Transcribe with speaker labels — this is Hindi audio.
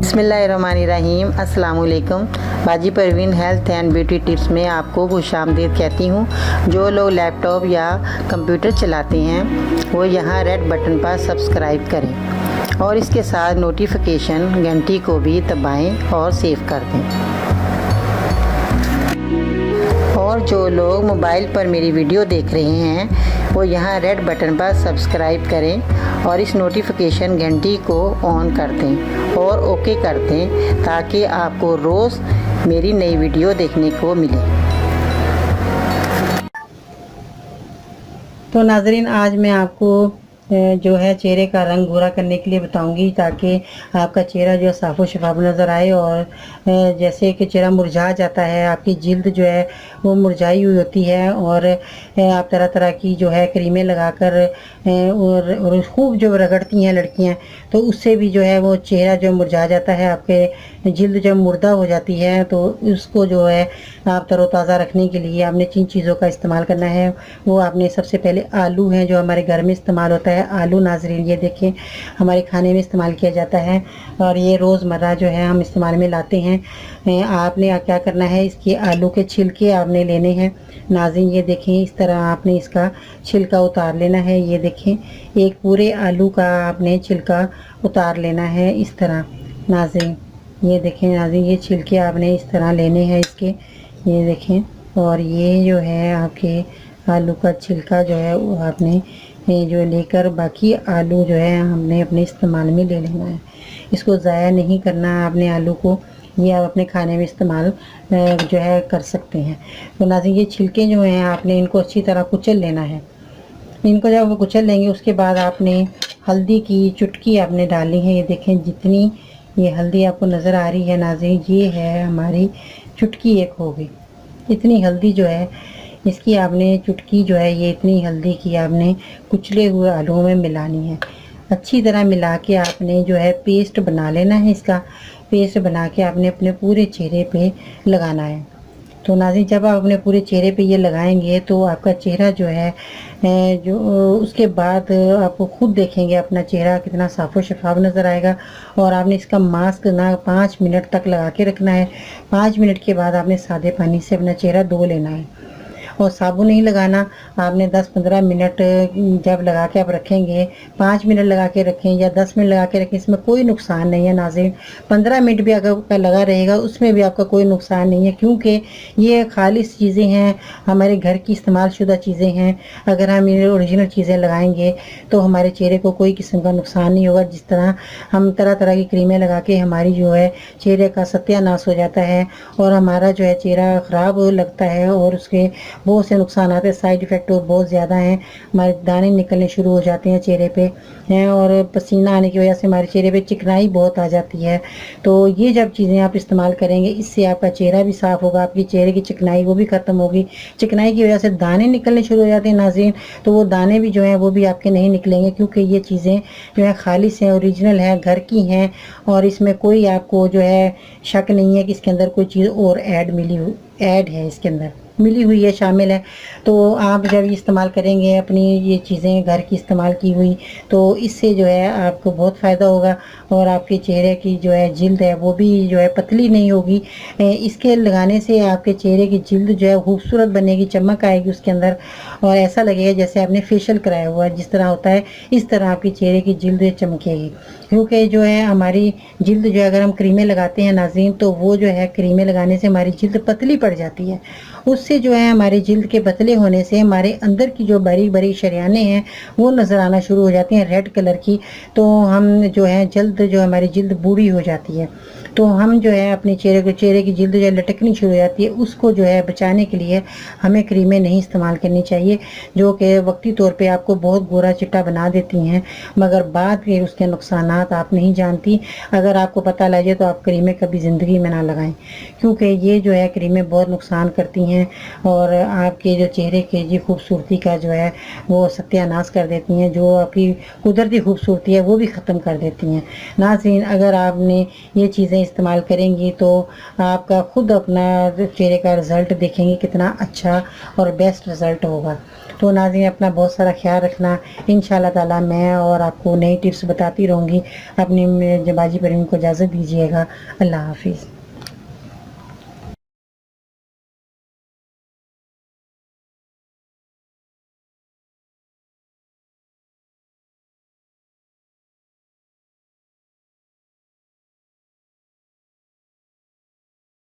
Speaker 1: बिस्मिल्लाहिर्रहमानिर्रहीम। अस्सलाम वालेकुम। बाजी Parveen health and beauty tips में आपको खुशामदीद कहती हूँ। जो लोग लैपटॉप या कंप्यूटर चलाते हैं वो यहाँ रेड बटन पर सब्सक्राइब करें और इसके साथ नोटिफिकेशन घंटी को भी दबाएं और सेव कर दें। और जो लोग मोबाइल पर मेरी वीडियो देख रहे हैं वो यहाँ रेड बटन पर सब्सक्राइब करें और इस नोटिफिकेशन घंटी को ऑन कर दें और ओके कर दें ताकि आपको रोज़ मेरी नई वीडियो देखने को मिले। तो नाज़रीन, आज मैं आपको जो है चेहरे का रंग गोरा करने के लिए बताऊंगी ताकि आपका चेहरा जो है साफ़ व शफाफ नज़र आए। और जैसे कि चेहरा मुरझा जाता है, आपकी जिल्द जो है वो मुरझाई हुई होती है और आप तरह तरह की जो है क्रीमें लगाकर और खूब जो रगड़ती हैं लड़कियां, तो उससे भी जो है वो चेहरा जो मुरझा जाता है, आपके जिल्द जब मुर्दा हो जाती है तो उसको जो है आप तरोताज़ा रखने के लिए आपने जिन चीज़ों का इस्तेमाल करना है वो आपने सबसे पहले आलू हैं जो हमारे घर में इस्तेमाल होता है। आलू नाज़रीन ये देखें हमारे खाने में इस्तेमाल किया जाता है और ये रोज़मर्रा जो है हम इस्तेमाल में लाते हैं। आपने क्या करना है, इसके आलू के छिलके आपने लेने हैं नाज़रीन। ये देखें इस तरह आपने इसका छिलका उतार लेना है। ये देखें एक पूरे आलू का आपने छिलका उतार लेना है इस तरह नाज़रीन। ये देखें नाज़रीन, ये छिलके आपने इस तरह लेने हैं इसके, ये देखें। और ये जो है आपके आलू का छिलका जो है वो आपने जो लेकर बाकी आलू जो है हमने अपने इस्तेमाल में ले लेना है। इसको ज़ाया नहीं करना आपने आलू को, ये आप अपने खाने में इस्तेमाल जो है कर सकते हैं। तो नाज़रीन ये छिलके जो हैं आपने इनको अच्छी तरह कुचल लेना है। इनको जब वो कुचल लेंगे उसके बाद आपने हल्दी की चुटकी आपने डालनी है। ये देखें जितनी ये हल्दी आपको नज़र आ रही है नाज़रीन, ये है हमारी चुटकी एक होगी। इतनी हल्दी जो है इसकी आपने चुटकी जो है ये इतनी हल्दी की आपने कुचले हुए आलूओं में मिलानी है। अच्छी तरह मिला के आपने जो है पेस्ट बना लेना है। इसका पेस्ट बना के आपने अपने पूरे चेहरे पे लगाना है। तो नाज़रीन जब आप अपने पूरे चेहरे पे ये लगाएंगे तो आपका चेहरा जो है जो उसके बाद आप खुद देखेंगे अपना चेहरा कितना साफ़ व शफाफ नज़र आएगा। और आपने इसका मास्क ना 5 मिनट तक लगा के रखना है। 5 मिनट के बाद आपने सादे पानी से अपना चेहरा धो लेना है और साबुन नहीं लगाना। आपने 10-15 मिनट जब लगा के आप रखेंगे, 5 मिनट लगा के रखें या 10 मिनट लगा के रखें, इसमें कोई नुकसान नहीं है नाज़रीन। 15 मिनट भी अगर आपका लगा रहेगा उसमें भी आपका कोई नुकसान नहीं है, क्योंकि ये खालिस चीज़ें हैं, हमारे घर की इस्तेमाल शुदा चीज़ें हैं। अगर हम ये ओरिजिनल चीज़ें लगाएंगे तो हमारे चेहरे को कोई किस्म का नुकसान नहीं होगा। जिस तरह हम तरह तरह की क्रीमें लगा के हमारी जो है चेहरे का सत्यानाश हो जाता है और हमारा जो है चेहरा ख़राब लगता है और उसके बहुत से नुकसान आते हैं, साइड इफ़ेक्ट बहुत ज़्यादा हैं। हमारे दाने निकलने शुरू हो जाते हैं चेहरे पे हैं और पसीना आने की वजह से हमारे चेहरे पे चिकनाई बहुत आ जाती है। तो ये जब चीज़ें आप इस्तेमाल करेंगे इससे आपका चेहरा भी साफ़ होगा, आपकी चेहरे की चिकनाई वो भी ख़त्म होगी। चिकनाई की वजह से दाने निकलने शुरू हो जाते हैं नाज़रीन, तो वो दाने भी जो हैं वो भी आपके नहीं निकलेंगे, क्योंकि ये चीज़ें जो है खालिस हैं, ओरिजिनल हैं, घर की हैं और इसमें कोई आपको जो है शक नहीं है कि इसके अंदर कोई चीज़ और ऐड है, इसके अंदर मिली हुई है, शामिल है। तो आप जब इस्तेमाल करेंगे अपनी ये चीज़ें घर की इस्तेमाल की हुई तो इससे जो है आपको बहुत फ़ायदा होगा और आपके चेहरे की जो है जिल्द है वो भी जो है पतली नहीं होगी। इसके लगाने से आपके चेहरे की जिल्द जो है खूबसूरत बनेगी, चमक आएगी उसके अंदर और ऐसा लगेगा जैसे आपने फेशियल कराया हुआ है। जिस तरह होता है इस तरह आपके चेहरे की जिल्द चमकेगी, क्योंकि जो है हमारी जिल्द जो है अगर हम क्रीमें लगाते हैं नाज़रीन तो वो जो है क्रीमें लगाने से हमारी जिल्द पतली पड़ जाती है। उससे जो है हमारे जिल्द के पतले होने से हमारे अंदर की जो बारीक बारीक शरियानें हैं वो नज़र आना शुरू हो जाती हैं रेड कलर की। तो हम जो है जल्द जो हमारी जिल्द बूढ़ी हो जाती है, तो हम जो है अपने चेहरे की जिल्द जो है लटकनी शुरू हो जाती है। उसको जो है बचाने के लिए हमें क्रीमें नहीं इस्तेमाल करनी चाहिए जो कि वक्ती तौर पे आपको बहुत गोरा चिट्टा बना देती हैं, मगर बाद के उसके नुकसानात आप नहीं जानती। अगर आपको पता लगे तो आप क्रीमें कभी ज़िंदगी में ना लगाएं, क्योंकि ये जो है क्रीमें बहुत नुकसान करती हैं और आपके जो चेहरे के जी खूबसूरती का जो है वो सत्यानाश कर देती हैं, जो आपकी कुदरती खूबसूरती है वो भी ख़त्म कर देती हैं। नाज़रीन अगर आपने ये चीज़ें इस्तेमाल करेंगी तो आपका खुद अपना चेहरे का रिज़ल्ट देखेंगे कितना अच्छा और बेस्ट रिज़ल्ट होगा। तो नाज़रीन अपना बहुत सारा ख्याल रखना। इंशाल्लाह ताला मैं और आपको नई टिप्स बताती रहूँगी। अपनी बाजी परवीन को इजाज़त दीजिएगा। अल्लाह हाफ़िज़।